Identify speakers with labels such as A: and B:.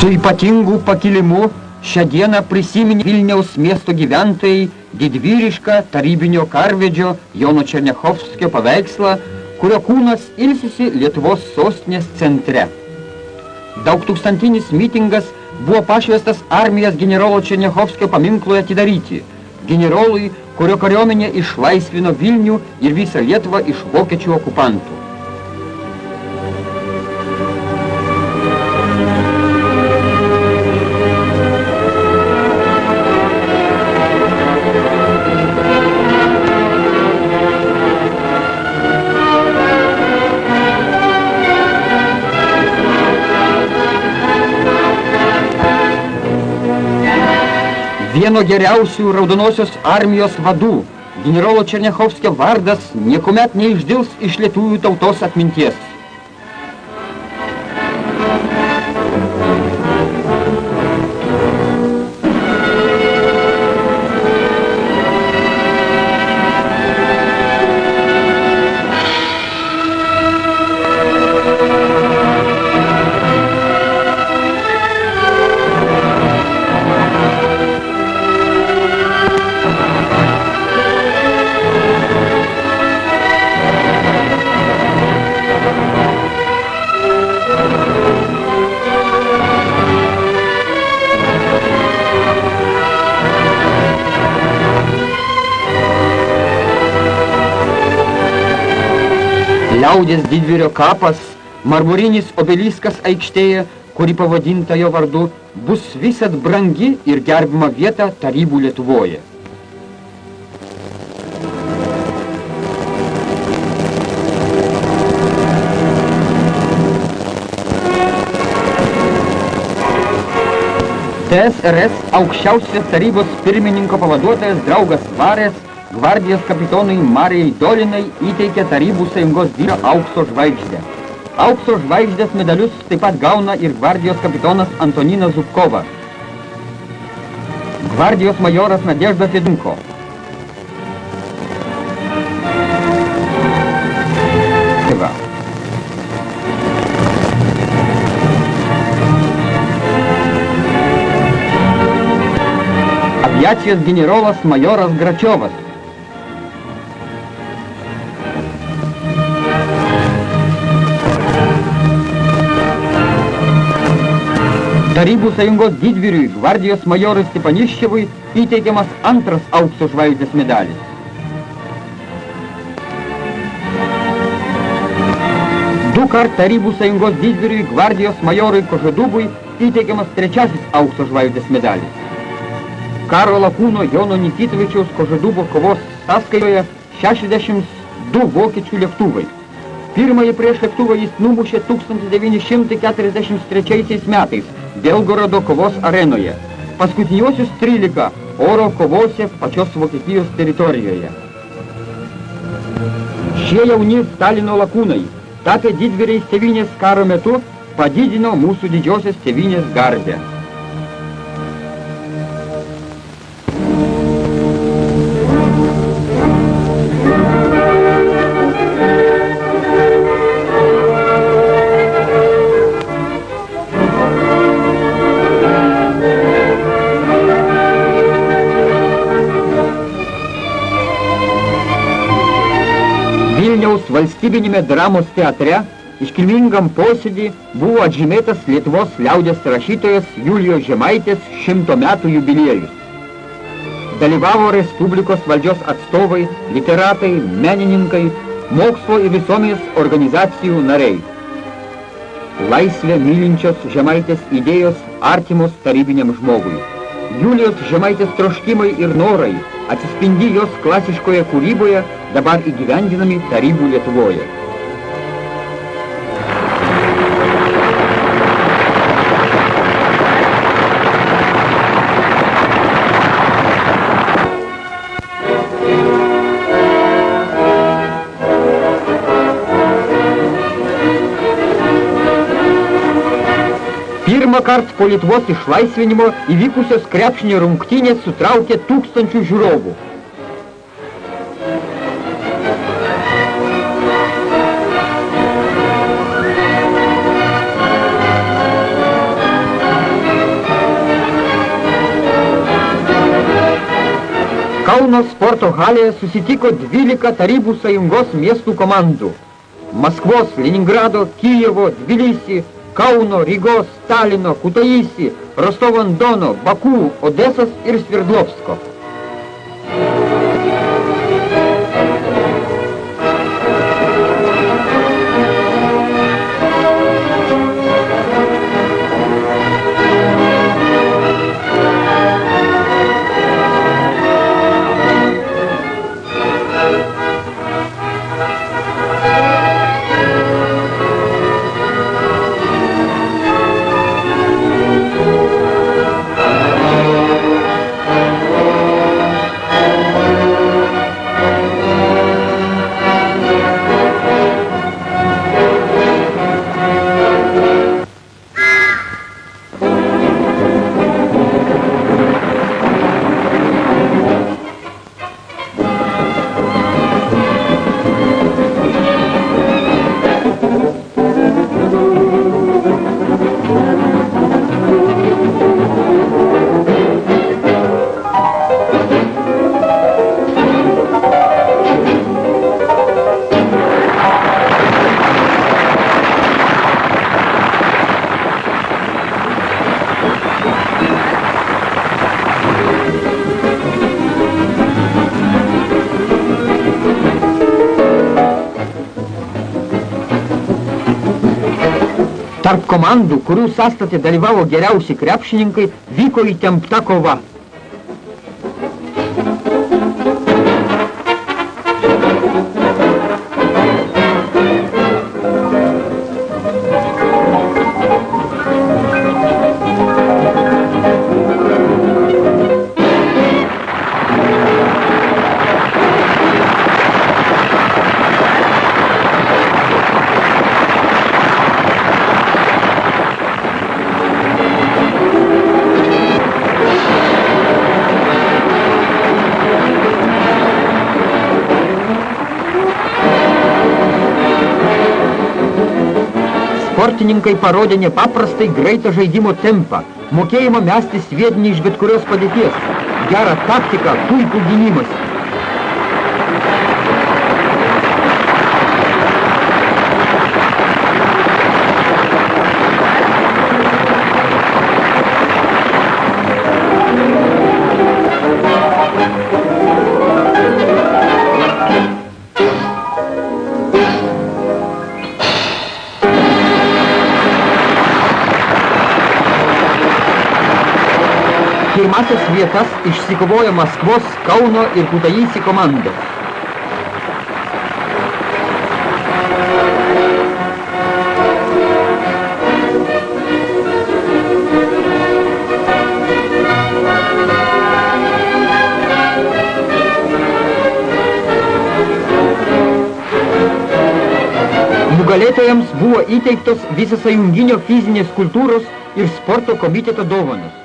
A: Su ypatingu pakilimu šią dieną prisiminė Vilniaus miesto gyventojai didvyrišką tarybinio karvedžio Jono Černiachovskio paveikslą, kurio kūnas ilsisi Lietuvos sostinės centre. Daugtūkstantinis mitingas buvo pašvestas armijos generolo Černiachovskio paminklui atidaryti. Generolui, kurio kariuomenė išlaisvino Vilnių ir visą Lietuvą iš vokiečių okupantų. Vieno geriausių Raudonosios armijos vadų, generolo Černiachovskio vardas niekuomet neišdils iš lietuvių tautos atminties. Liaudės didvyrio kapas, marmurinis obeliskas aikštėje, kuri pavadinta jo vardu, bus visad brangi ir gerbima vieta tarybų Lietuvoje. TSRS aukščiausios tarybos pirmininko pavaduotojas draugas Varės gvardijos kapitonui Marijai Dolinai įteikė Tarybų Sąjungos dydžio aukso žvaigždę. Aukso žvaigždės medalius taip pat gauna ir gvardijos kapitonas Antoninas Zubkova. Gvardijos majoras Nadežda Fedunko. Aviacijos generolas majoras Gračiovas. Tarybų Sąjungos didvyriui, gvardijos majorui Stepaniščevui įteikiamas antras aukso žvaigždės medalis. Dukart Tarybų Sąjungos didvyriui, gvardijos majorui Kožadubui įteikiamas trečiasis aukso žvaigždės medalis. Karo lakūno Jono Nikitovičiaus Kožadubo kovos sąskaitoje 62 vokiečių lėktuvai. Pirmąjį prieš lėktuvą jis numušė 1943 metais Belgorodo kovos arenoje. Paskutiniuosius 13 oro kovose pačios Vokietijos teritorijoje. Šie jauni Stalino lakūnai, tapę didvyriais tėvynės karo metu, padidino mūsų didžiosios tėvynės garbę. Vilniaus valstybinėme dramos teatre iškilmingam posėdį buvo atžymėtas Lietuvos liaudės rašytojas Julijos Žemaitės 100 metų jubiliejus. Dalyvavo Respublikos valdžios atstovai, literatai, menininkai, mokslo ir visuomenės organizacijų nariai. Laisvę mylinčios Žemaitės idėjos artimos tarybiniam žmogui. Julijos Žemaitės troškimai ir norai atsispindi jos klasiškoje kūryboje, dabar įgyvendinami Tarybų Lietuvoje. Pirmą kartą po Lietuvos išlaisvinimo įvykusios krepšinio rungtynės sutraukė tūkstančių žiūrovų. Kauno sporto halėje susitiko 12 Tarybų sąjungos miestų komandų. Maskvos, Leningrado, Kijevo, Tbilisi, Kauno, Rygos, Talino, Kutaisi, Rostovo-on-Dono, Baku, Odesos ir Sverdlovsko. Tarp komandų, kurių sąstate dalyvavo geriausi krepšininkai, vyko įtempta kova. Sportininkai parodė nepaprastai greitą žaidimo tempą, mokėjimą mesti sviedinį iš bet kurios padėties, gerą taktiką, puikų gynimas. Pirmasias vietas išsikovojo Maskvos, Kauno ir Kutaisi komandos. Nugalėtojams buvo įteiktos visasąjunginio fizinės kultūros ir sporto komiteto dovanos.